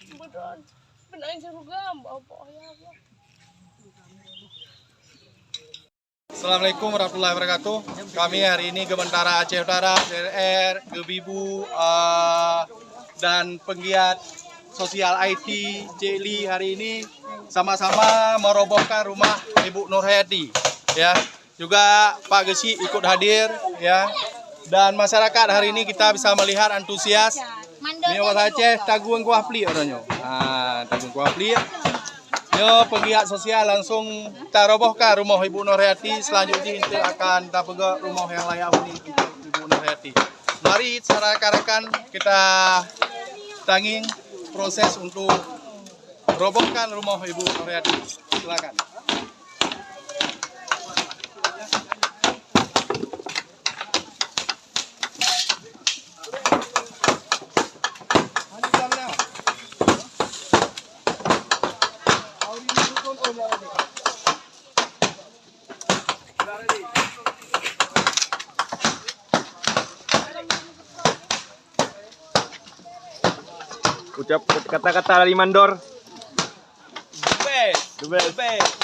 Beneran. Beneran juga bawa ya. Assalamualaikum warahmatullahi wabarakatuh. Kami hari ini Gementara Aceh Utara, DRR, Gebibu, dan penggiat sosial IT Jeli hari ini sama-sama merobohkan rumah Ibu Nur Hayati. Ya, juga Pak Gesi ikut hadir, ya. Dan masyarakat hari ini kita bisa melihat antusias. Ini orang Aceh Taguang Kuah Pli orangnya. Taguang Kuah Pli. Yo, penggiat sosial langsung kita robohkan rumah Ibu Nur Hayati. Selanjutnya kita akan kita pergi rumah yang layak huni untuk Ibu Nur Hayati. Mari secara rekan-rekan kita tanging proses untuk robohkan rumah Ibu Nur Hayati. Silakan. Ucap kata-kata dari mandor. The best.